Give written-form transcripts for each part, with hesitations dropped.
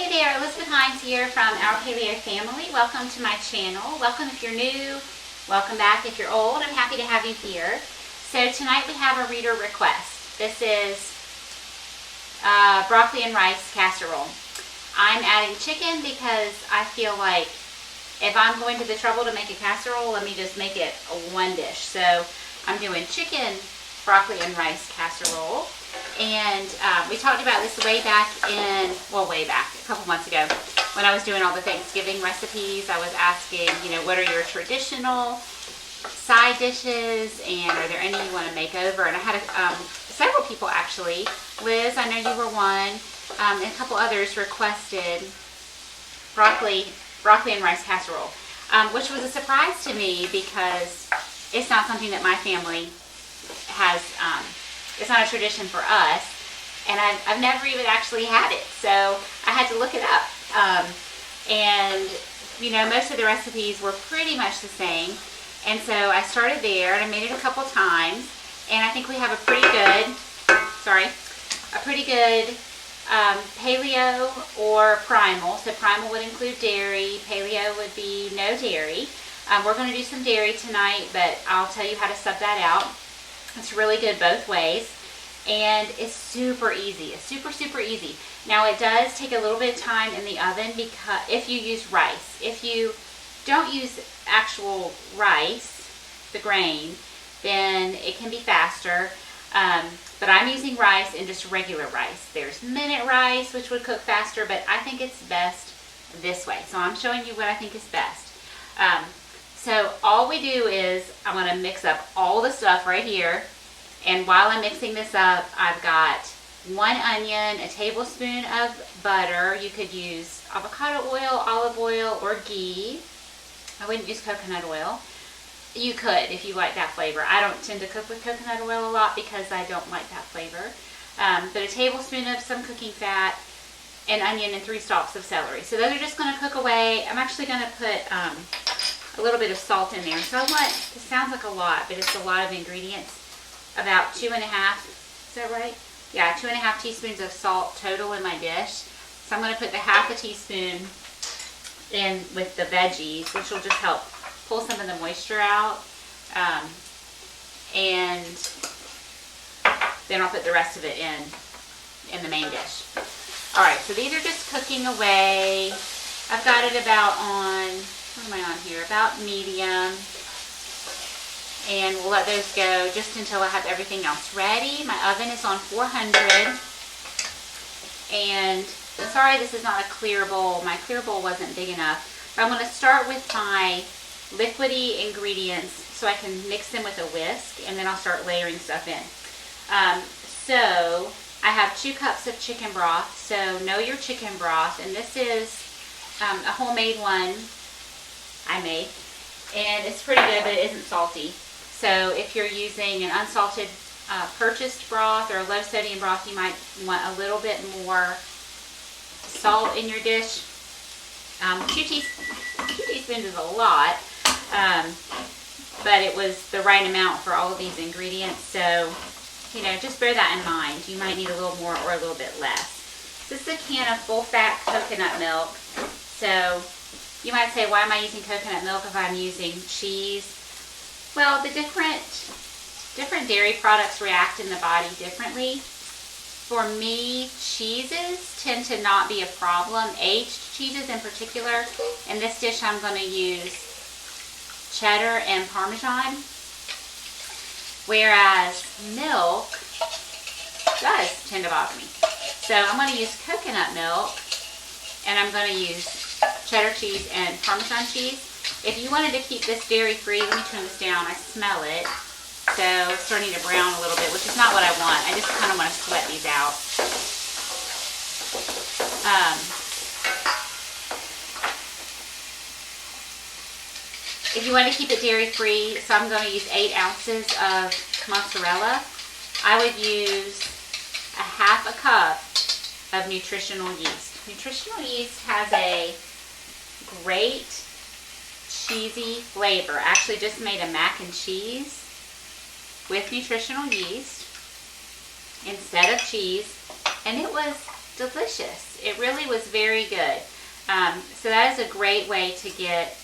Hey there, Elizabeth Hines here from our Paleo family. Welcome to my channel. Welcome if you're new. Welcome back if you're old. I'm happy to have you here. So tonight we have a reader request. This is broccoli and rice casserole. I'm adding chicken because I feel like if I'm going to the trouble to make a casserole, let me just make it one dish. So I'm doing chicken, broccoli and rice casserole. And we talked about this way back, a couple months ago, when I was doing all the Thanksgiving recipes. I was asking, what are your traditional side dishes, and are there any you want to make over? And I had several people actually. Liz, I know you were one, and a couple others requested broccoli and rice casserole, which was a surprise to me because it's not something that my family has. It's not a tradition for us, and I've never even actually had it, so I had to look it up. Most of the recipes were pretty much the same, and so I started there, and I made it a couple times, and I think we have a pretty good Paleo or Primal. So Primal would include dairy, Paleo would be no dairy. We're going to do some dairy tonight, but I'll tell you how to sub that out. It's really good both ways, and it's super easy. It's super easy. Now it does take a little bit of time in the oven because if you use rice. If you don't use actual rice, the grain, then it can be faster. But I'm using rice and just regular rice. There's minute rice, which would cook faster, but I think it's best this way. So I'm showing you what I think is best. So all we do is I'm going to mix up all the stuff right here. And while I'm mixing this up, I've got 1 onion, a tablespoon of butter. You could use avocado oil, olive oil, or ghee. I wouldn't use coconut oil. You could if you like that flavor. I don't tend to cook with coconut oil a lot because I don't like that flavor. But a tablespoon of some cooking fat, an onion, and 3 stalks of celery. So those are just going to cook away. I'm actually going to put a little bit of salt in there. So this sounds like a lot, but it's a lot of ingredients. About 2.5, is that right? Yeah, 2.5 teaspoons of salt total in my dish. So I'm going to put the 1/2 teaspoon in with the veggies, which will just help pull some of the moisture out. And then I'll put the rest of it in the main dish. Alright, so these are just cooking away. I've got it about on, what am I on here? About medium. And we'll let those go just until I have everything else ready. My oven is on 400. And I'm sorry this is not a clear bowl. My clear bowl wasn't big enough. But I'm going to start with my liquidy ingredients so I can mix them with a whisk, and then I'll start layering stuff in. So I have 2 cups of chicken broth. So know your chicken broth. And this is a homemade one I made. And it's pretty good, but it isn't salty. So if you're using an unsalted purchased broth or a low sodium broth, you might want a little bit more salt in your dish. 2 teaspoons is a lot, but it was the right amount for all of these ingredients. So, just bear that in mind. You might need a little more or a little bit less. This is a can of full-fat coconut milk. So you might say, why am I using coconut milk if I'm using cheese? Well, the different dairy products react in the body differently. For me, cheeses tend to not be a problem, aged cheeses in particular. In this dish, I'm going to use cheddar and Parmesan, whereas milk does tend to bother me. So I'm going to use coconut milk, and I'm going to use cheddar cheese and Parmesan cheese. If you wanted to keep this dairy-free, let me turn this down. I smell it. So it's starting to brown a little bit, which is not what I want. I just kind of want to sweat these out. If you want to keep it dairy-free, so I'm going to use 8 ounces of mozzarella. I would use a 1/2 cup of nutritional yeast. Nutritional yeast has a great cheesy flavor. I actually just made a mac and cheese with nutritional yeast instead of cheese, and it was delicious. It really was very good. So that is a great way to get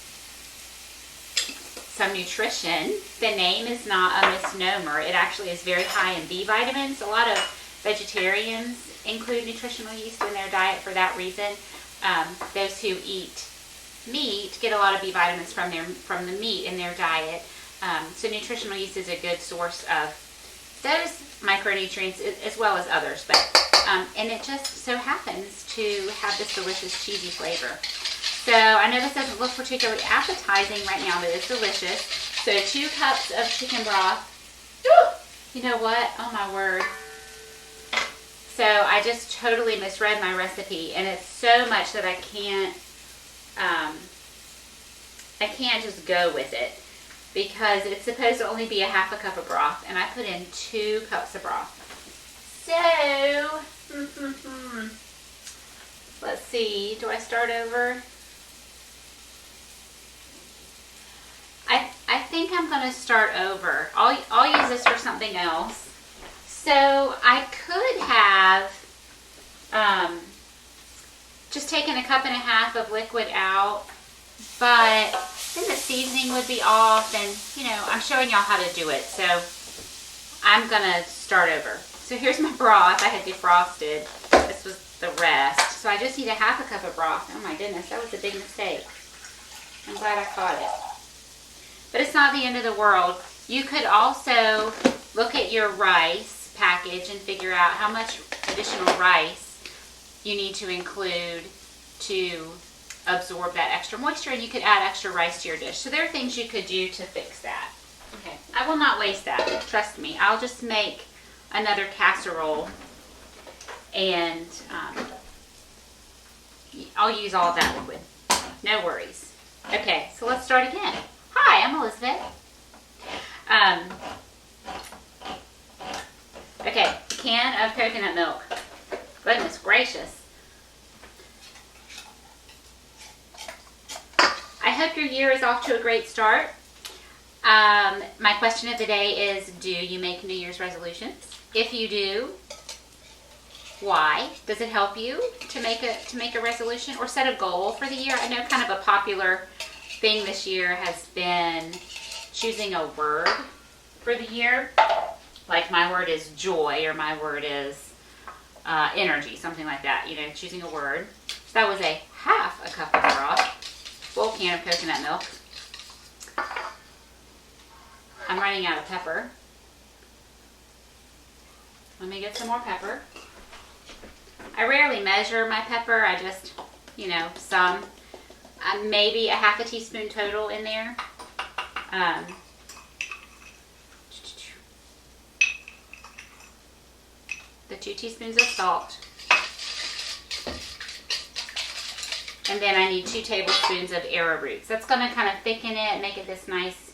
some nutrition. The name is not a misnomer. It actually is very high in B vitamins. A lot of vegetarians include nutritional yeast in their diet for that reason. Those who eat meat get a lot of B vitamins from the meat in their diet. So nutritional yeast is a good source of those micronutrients as well as others. And it just so happens to have this delicious cheesy flavor. So I know this doesn't look particularly appetizing right now, but it's delicious. So 2 cups of chicken broth. You know what? Oh my word. So I just totally misread my recipe, and it's so much that I can't just go with it, because it's supposed to only be a half a cup of broth, and I put in 2 cups of broth. So, let's see, do I start over? I think I'm going to start over. I'll use this for something else. So I could have just taken a cup and a half of liquid out, but then the seasoning would be off, and I'm showing y'all how to do it, so I'm going to start over. So here's my broth. I had defrosted. This was the rest. So I just need a half a cup of broth. Oh my goodness, that was a big mistake. I'm glad I caught it. But it's not the end of the world. You could also look at your rice package and figure out how much additional rice you need to include to absorb that extra moisture, and you could add extra rice to your dish. So there are things you could do to fix that. Okay, I will not waste that. Trust me. I'll just make another casserole, and I'll use all of that liquid. No worries. Okay, so let's start again. Hi, I'm Elizabeth. Okay, a can of coconut milk. Goodness gracious. I hope your year is off to a great start. My question of the day is, do you make New Year's resolutions? If you do, why? Does it help you to make a resolution or set a goal for the year? I know kind of a popular thing this year has been choosing a word for the year. Like my word is joy, or my word is energy, something like that. Choosing a word. So that was a half a cup of broth, full can of coconut milk. I'm running out of pepper. Let me get some more pepper. I rarely measure my pepper. I just, some. Maybe a half a teaspoon total in there. The 2 teaspoons of salt. And then I need 2 tablespoons of arrowroot. That's going to kind of thicken it and make it this nice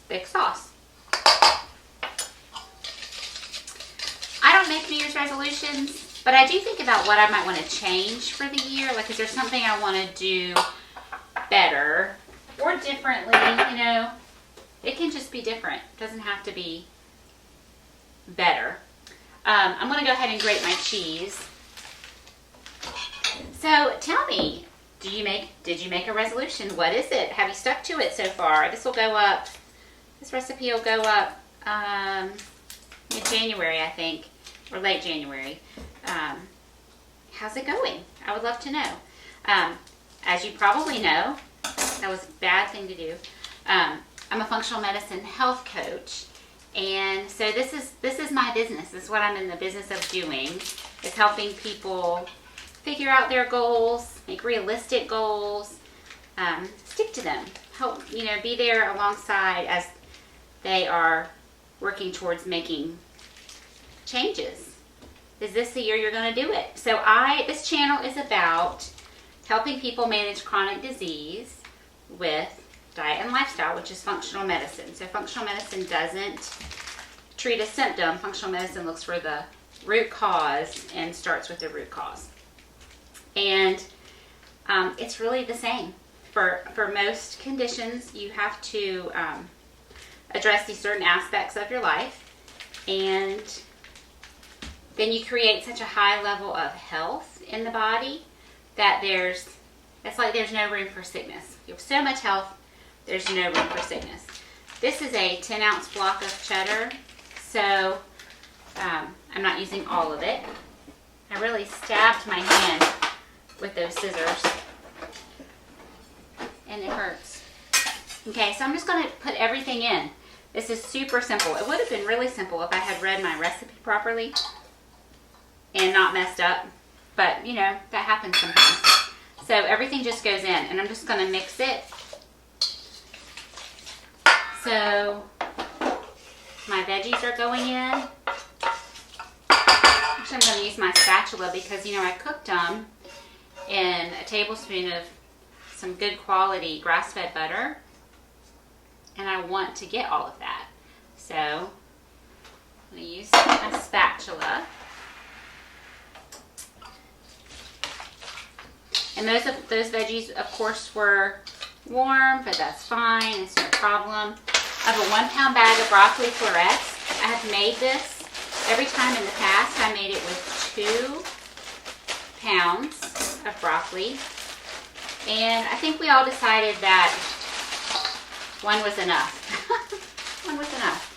thick sauce. I don't make New Year's resolutions, but I do think about what I might want to change for the year. Like, is there something I want to do better or differently? It can just be different. It doesn't have to be better. I'm going to go ahead and grate my cheese. So tell me, did you make a resolution? What is it? Have you stuck to it so far? This recipe will go up in January, I think, or late January. How's it going? I would love to know. As you probably know, that was a bad thing to do. I'm a functional medicine health coach, and so this is my business. This is what I'm in the business of doing, is helping people figure out their goals, make realistic goals, stick to them, help be there alongside as they are working towards making changes. Is this the year you're going to do it? So this channel is about helping people manage chronic disease with diet and lifestyle, which is functional medicine. So functional medicine doesn't treat a symptom. Functional medicine looks for the root cause and starts with the root cause. And it's really the same. For most conditions, you have to address these certain aspects of your life, and then you create such a high level of health in the body that it's like there's no room for sickness. You have so much health, there's no room for sickness. This is a 10-ounce block of cheddar, so I'm not using all of it. I really stabbed my hand with those scissors, and it hurts. Okay, so I'm just going to put everything in. This is super simple. It would have been really simple if I had read my recipe properly and not messed up, but you know, that happens sometimes. So everything just goes in, and I'm just going to mix it. So my veggies are going in. Actually, I'm going to use my spatula because, you know, I cooked them in a tablespoon of some good quality grass-fed butter, and I want to get all of that. So I'm going to use my spatula. And those veggies, of course, were warm, but that's fine. It's no problem. I have a 1-pound bag of broccoli florets. I have made this every time in the past. I made it with 2 pounds of broccoli. And I think we all decided that 1 was enough. 1 was enough.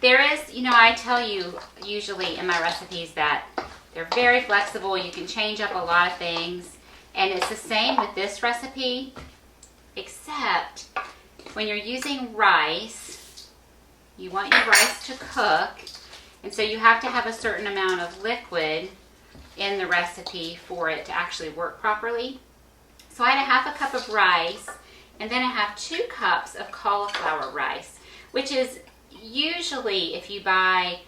There is, you know, I tell you usually in my recipes that they're very flexible. You can change up a lot of things. And it's the same with this recipe, except when you're using rice, you want your rice to cook. And so you have to have a certain amount of liquid in the recipe for it to actually work properly. So I had a 1/2 cup of rice, and then I have 2 cups of cauliflower rice, which is usually, if you buy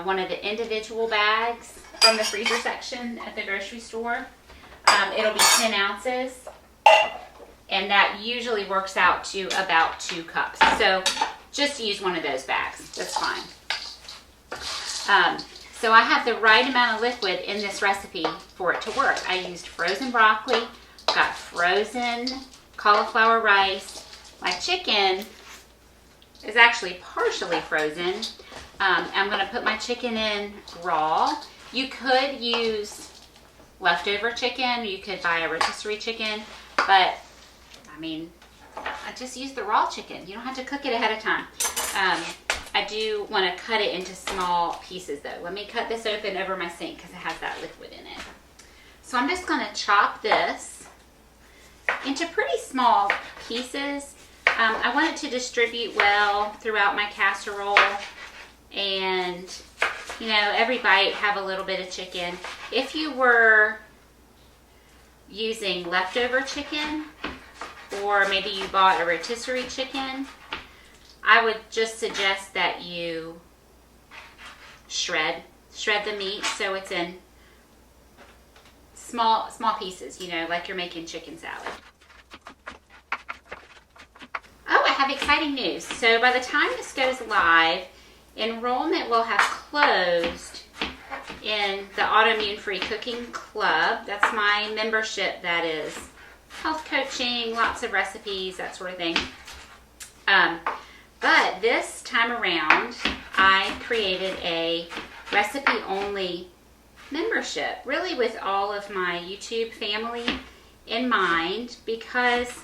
one of the individual bags from the freezer section at the grocery store, it'll be 10 ounces, and that usually works out to about 2 cups. So just use one of those bags. That's fine. So I have the right amount of liquid in this recipe for it to work. I used frozen broccoli, got frozen cauliflower rice. My chicken is actually partially frozen. I'm going to put my chicken in raw. You could use leftover chicken. You could buy a rotisserie chicken, but I mean, I just use the raw chicken. You don't have to cook it ahead of time. I do want to cut it into small pieces though. Let me cut this open over my sink because it has that liquid in it. So I'm just going to chop this into pretty small pieces. I want it to distribute well throughout my casserole, and you know, every bite have a little bit of chicken. If you were using leftover chicken, or maybe you bought a rotisserie chicken, I would just suggest that you shred the meat so it's in small pieces, you know, like you're making chicken salad. Oh, I have exciting news. So by the time this goes live, enrollment will have closed in the Autoimmune Free Cooking Club. That's my membership that is health coaching, lots of recipes, that sort of thing. But this time around, I created a recipe-only membership, really with all of my YouTube family in mind, because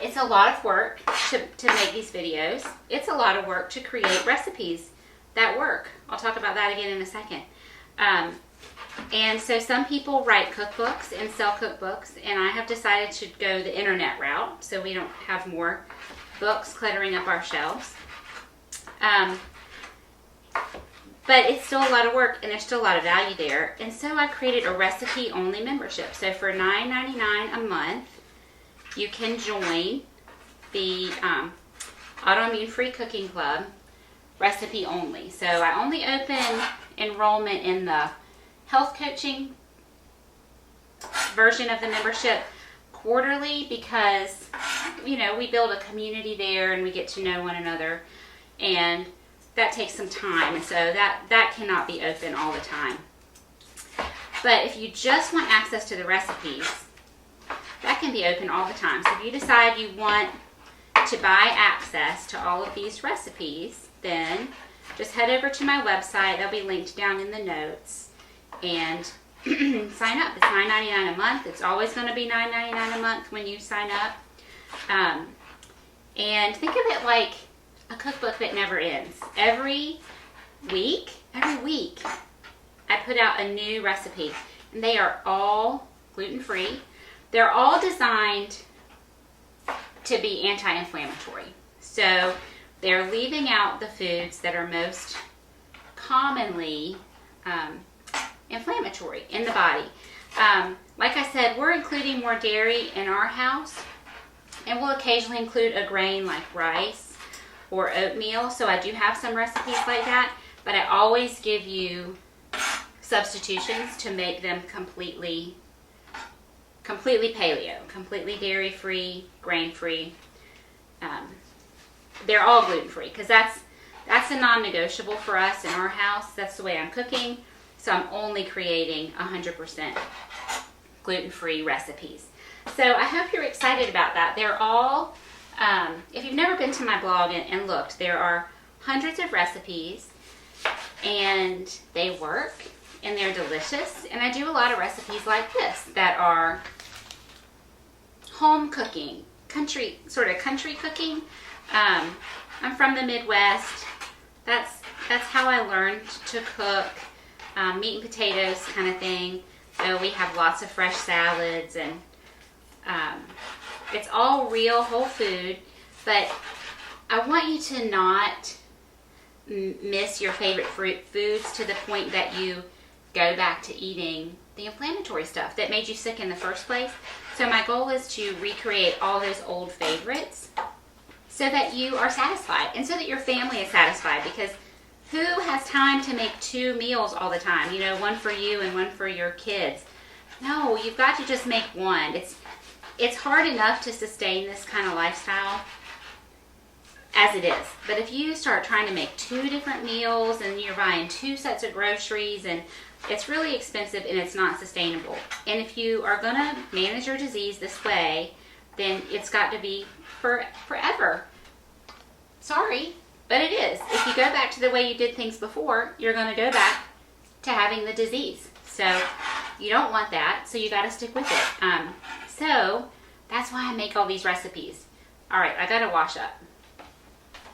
it's a lot of work to make these videos. It's a lot of work to create recipes that work. I'll talk about that again in a second. And so some people write cookbooks and sell cookbooks, and I have decided to go the internet route so we don't have more books cluttering up our shelves. But it's still a lot of work, and there's still a lot of value there. And so I created a recipe-only membership. So for $9.99 a month, you can join the Autoimmune Free Cooking Club recipe only. So I only open enrollment in the health coaching version of the membership quarterly because, you know, we build a community there and we get to know one another, and that takes some time, and so that cannot be open all the time. But if you just want access to the recipes, that can be open all the time. So if you decide you want to buy access to all of these recipes, then just head over to my website. They'll be linked down in the notes. And sign up. It's $9.99 a month. It's always going to be $9.99 a month when you sign up. And think of it like a cookbook that never ends. Every week, I put out a new recipe. And they are all gluten-free. They're all designed to be anti-inflammatory. So they're leaving out the foods that are most commonly inflammatory in the body. Like I said, we're including more dairy in our house, and we'll occasionally include a grain like rice or oatmeal. So I do have some recipes like that, but I always give you substitutions to make them completely paleo, completely dairy-free, grain-free. They're all gluten-free because that's a non-negotiable for us in our house. That's the way I'm cooking. So I'm only creating 100% gluten-free recipes. So I hope you're excited about that. They're all, if you've never been to my blog and looked, there are hundreds of recipes, and they work, and they're delicious. And I do a lot of recipes like this that are home cooking, country cooking. I'm from the Midwest. That's how I learned to cook. Meat and potatoes kind of thing. So we have lots of fresh salads, and it's all real whole food. But I want you to not miss your favorite foods to the point that you go back to eating the inflammatory stuff that made you sick in the first place. So my goal is to recreate all those old favorites so that you are satisfied and so that your family is satisfied, because who has time to make 2 meals all the time? You know, one for you and one for your kids. No, you've got to just make one. It's hard enough to sustain this kind of lifestyle as it is. But if you start trying to make 2 different meals and you're buying 2 sets of groceries, and it's really expensive and it's not sustainable. And if you are going to manage your disease this way, then it's got to be forever. Sorry. But it is. If you go back to the way you did things before, you're going to go back to having the disease. So you don't want that, so you got to stick with it. So that's why I make all these recipes. All right, I got to wash up.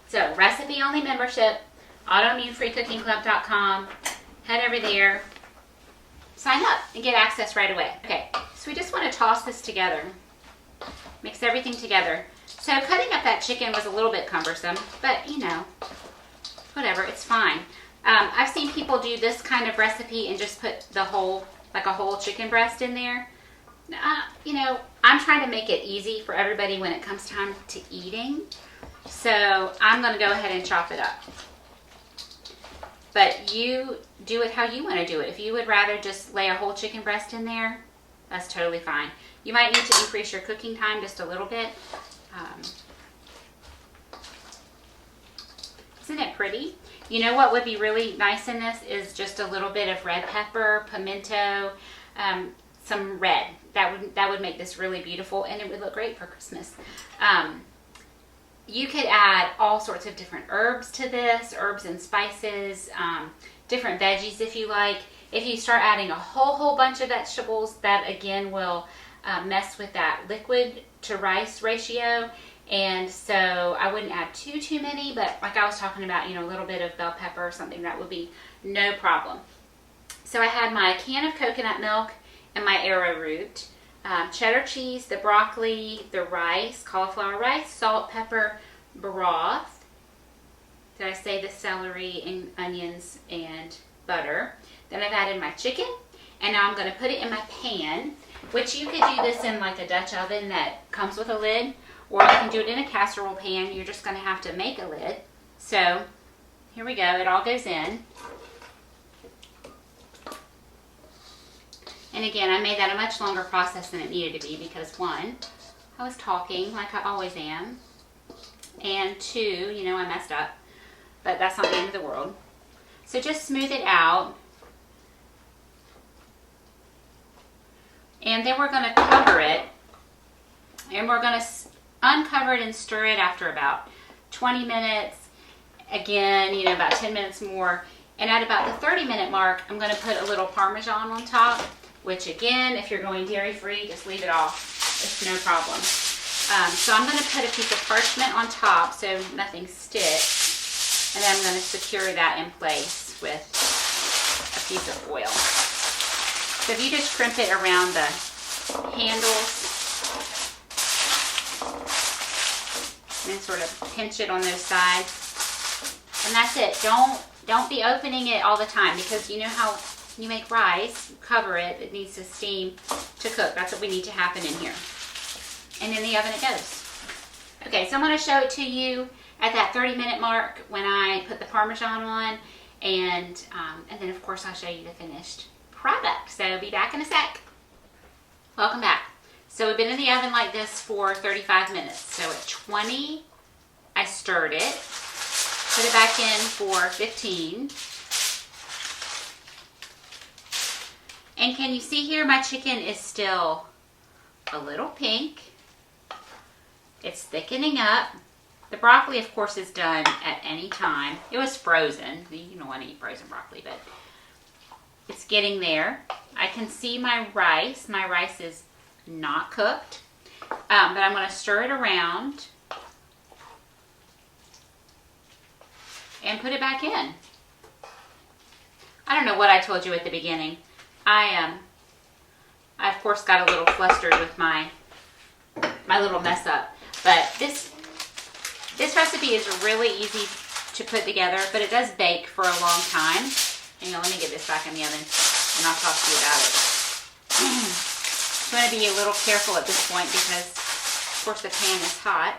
So recipe only membership, autoimmunefreecookingclub.com. Head over there, sign up, and get access right away. Okay, so we just want to toss this together. Mix everything together. So cutting up that chicken was a little bit cumbersome, but you know, whatever, it's fine. I've seen people do this kind of recipe and just put a whole chicken breast in there. You know, I'm trying to make it easy for everybody when it comes time to eating. So I'm going to go ahead and chop it up. But you do it how you want to do it. If you would rather just lay a whole chicken breast in there, that's totally fine. You might need to increase your cooking time just a little bit. Isn't it pretty? You know what would be really nice in this is just a little bit of red pepper, pimento, some red. That would make this really beautiful, and it would look great for Christmas. You could add all sorts of different herbs to this, herbs and spices, different veggies if you like. If you start adding a whole bunch of vegetables, that again will mess with that liquid to rice ratio. And so I wouldn't add too many, but like I was talking about, you know, a little bit of bell pepper or something, that would be no problem. So I had my can of coconut milk and my arrowroot, cheddar cheese, the broccoli, the rice, cauliflower rice, salt, pepper, broth. Did I say the celery and onions and butter? Then I've added my chicken, and now I'm going to put it in my pan, which you could do this in like a Dutch oven that comes with a lid, or you can do it in a casserole pan. You're just going to have to make a lid. So here we go. It all goes in. And again, I made that a much longer process than it needed to be because 1, I was talking like I always am. And 2, you know, I messed up. But that's not the end of the world. So just smooth it out. And then we're going to cover it. And we're going to uncover it and stir it after about 20 minutes. again, you know, about 10 minutes more. And at about the 30-minute mark, I'm going to put a little Parmesan on top, which again, if you're going dairy-free, just leave it off. It's no problem. So I'm going to put a piece of parchment on top so nothing sticks. And then I'm going to secure that in place with a piece of oil. So if you just crimp it around the handles and then sort of pinch it on those sides. And that's it. Don't be opening it all the time, because you know how you make rice, you cover it, it needs to steam to cook. That's what we need to happen in here. And in the oven it goes. Okay, so I'm going to show it to you at that 30-minute mark when I put the Parmesan on, and then of course I'll show you the finished product. So be back in a sec. Welcome back. So we've been in the oven like this for 35 minutes. So at 20, I stirred it, put it back in for 15. And can you see here, my chicken is still a little pink. It's thickening up. The broccoli, of course, is done at any time. It was frozen. You don't want to eat frozen broccoli, but it's getting there. I can see my rice. My rice is not cooked, but I'm going to stir it around and put it back in. I don't know what I told you at the beginning. I of course got a little flustered with my little mess up, but this recipe is really easy to put together, but it does bake for a long time. Hang on, let me get this back in the oven and I'll talk to you about it. You want to be a little careful at this point because, of course, the pan is hot.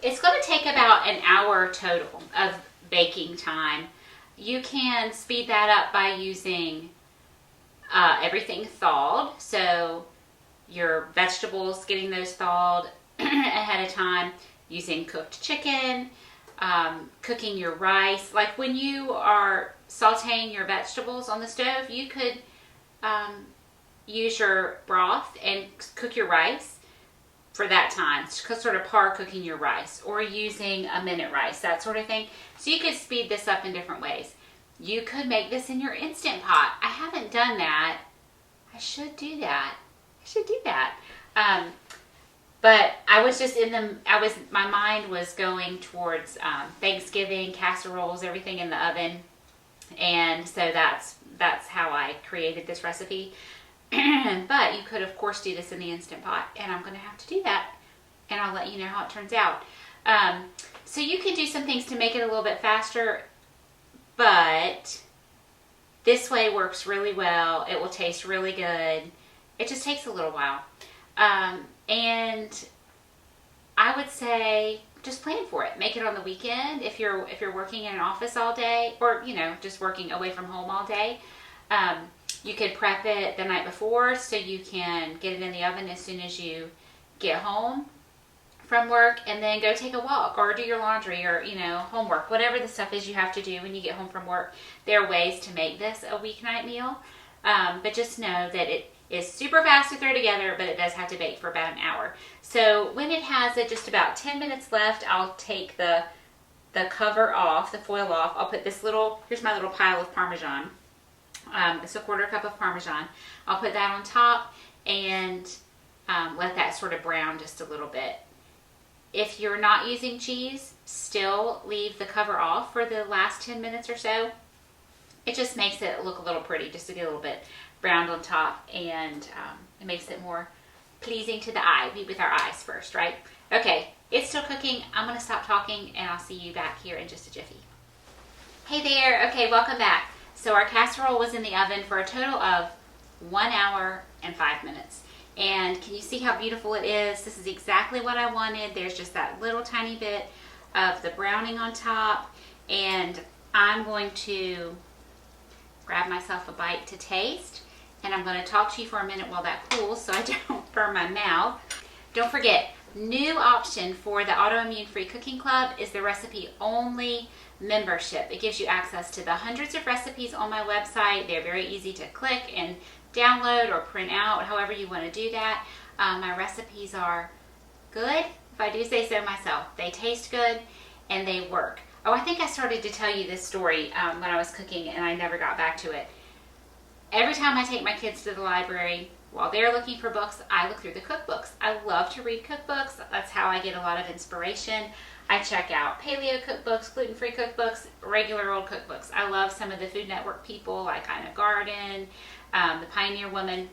It's going to take about an hour total of baking time. You can speed that up by using everything thawed. So your vegetables, getting those thawed ahead of time, using cooked chicken, cooking your rice. Like when you are sauteing your vegetables on the stove, you could use your broth and cook your rice for that time, sort of par cooking your rice, or using a minute rice, that sort of thing. So you could speed this up in different ways. You could make this in your Instant Pot. I haven't done that. I should do that. But I was just my mind was going towards Thanksgiving, casseroles, everything in the oven. And so that's how I created this recipe. But you could, of course, do this in the Instant Pot, and I'm going to have to do that, and I'll let you know how it turns out. So you can do some things to make it a little bit faster, but this way works really well. It will taste really good. It just takes a little while. And I would say just plan for it. Make it on the weekend if you're working in an office all day, or just working away from home all day. You could prep it the night before so you can get it in the oven as soon as you get home from work, and then go take a walk or do your laundry or homework, whatever the stuff is you have to do when you get home from work. There are ways to make this a weeknight meal, but just know that it is super fast to throw together, but it does have to bake for about an hour. So when it has just about 10 minutes left, I'll take the cover off, the foil off. I'll put here's my little pile of Parmesan. It's a 1/4 cup of Parmesan. I'll put that on top and let that sort of brown just a little bit. If you're not using cheese, still leave the cover off for the last 10 minutes or so. It just makes it look a little pretty, just to get a little bit browned on top, and it makes it more pleasing to the eye. Be with our eyes first, right? Okay, it's still cooking. I'm going to stop talking, and I'll see you back here in just a jiffy. Hey there. Okay, welcome back. So our casserole was in the oven for a total of 1 hour and 5 minutes. And can you see how beautiful it is? This is exactly what I wanted. There's just that little tiny bit of the browning on top. And I'm going to grab myself a bite to taste. And I'm going to talk to you for a minute while that cools so I don't burn my mouth. Don't forget, new option for the Autoimmune Free Cooking Club is the recipe only membership. It gives you access to the hundreds of recipes on my website. They're very easy to click and download or print out, however you want to do that. My recipes are good, if I do say so myself. They taste good and they work. Oh, I think I started to tell you this story when I was cooking and I never got back to it. Every time I take my kids to the library, while they're looking for books, I look through the cookbooks. I love to read cookbooks. That's how I get a lot of inspiration. I check out paleo cookbooks, gluten-free cookbooks, regular old cookbooks. I love some of the Food Network people like Ina Garden, the Pioneer Woman.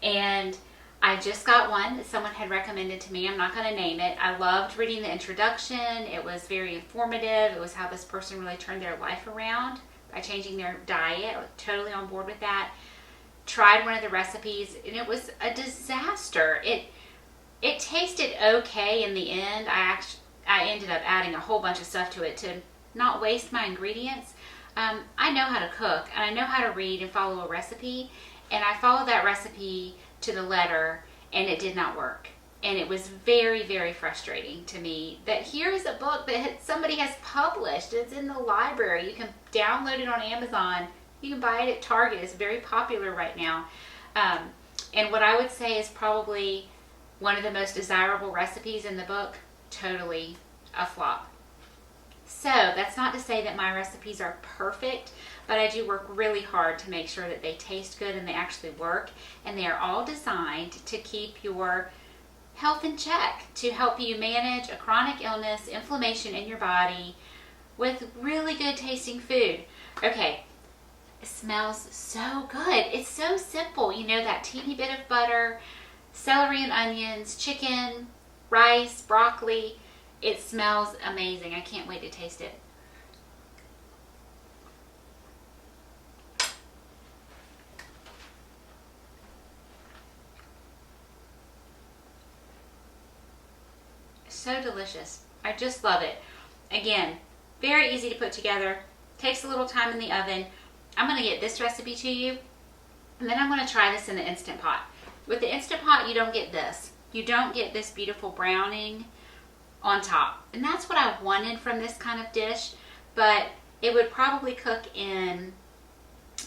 And I just got one that someone had recommended to me. I'm not going to name it. I loved reading the introduction. It was very informative. It was how this person really turned their life around by changing their diet. I was totally on board with that. Tried one of the recipes and it was a disaster. It tasted okay in the end. I ended up adding a whole bunch of stuff to it to not waste my ingredients. I know how to cook and I know how to read and follow a recipe, and I followed that recipe to the letter and it did not work. And it was very, very frustrating to me that here is a book that somebody has published. It's in the library. You can download it on Amazon. You can buy it at Target. It's very popular right now. And what I would say is probably one of the most desirable recipes in the book, totally a flop. So that's not to say that my recipes are perfect, but I do work really hard to make sure that they taste good and they actually work. And they are all designed to keep your health in check, to help you manage a chronic illness, inflammation in your body with really good tasting food. Okay, it smells so good. It's so simple. You know, that teeny bit of butter, celery and onions, chicken, rice, broccoli. It smells amazing. I can't wait to taste it. So delicious. I just love it. Again, very easy to put together. Takes a little time in the oven. I'm going to get this recipe to you, and then I'm going to try this in the Instant Pot. With the Instant Pot, you don't get this. You don't get this beautiful browning on top. And that's what I wanted from this kind of dish, but it would probably cook in,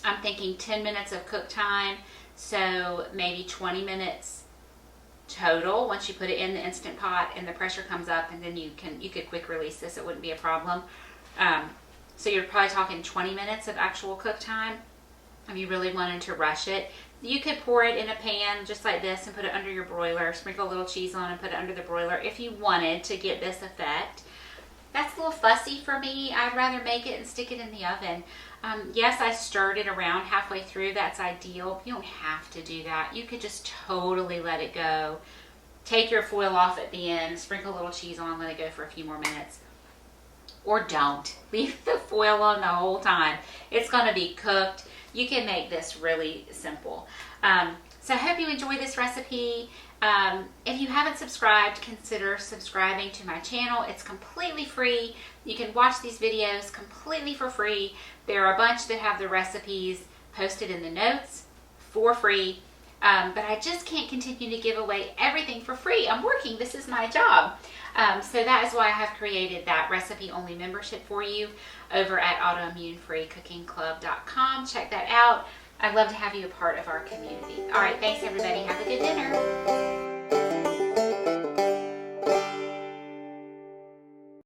I'm thinking 10 minutes of cook time, so maybe 20 minutes total once you put it in the Instant Pot and the pressure comes up, and then you could quick release this. It wouldn't be a problem. So you're probably talking 20 minutes of actual cook time if you really wanted to rush it. You could pour it in a pan just like this and put it under your broiler, sprinkle a little cheese on and put it under the broiler if you wanted to get this effect. That's a little fussy for me. I'd rather make it and stick it in the oven. Yes, I stirred it around halfway through. That's ideal. You don't have to do that. You could just totally let it go. Take your foil off at the end, sprinkle a little cheese on, let it go for a few more minutes. Or don't. Leave the foil on the whole time. It's going to be cooked. You can make this really simple. So I hope you enjoy this recipe. If you haven't subscribed, consider subscribing to my channel. It's completely free. You can watch these videos completely for free. There are a bunch that have the recipes posted in the notes for free. But I just can't continue to give away everything for free. I'm working. This is my job. So that is why I have created that recipe-only membership for you over at autoimmunefreecookingclub.com. Check that out. I'd love to have you a part of our community. All right, thanks everybody. Have a good dinner.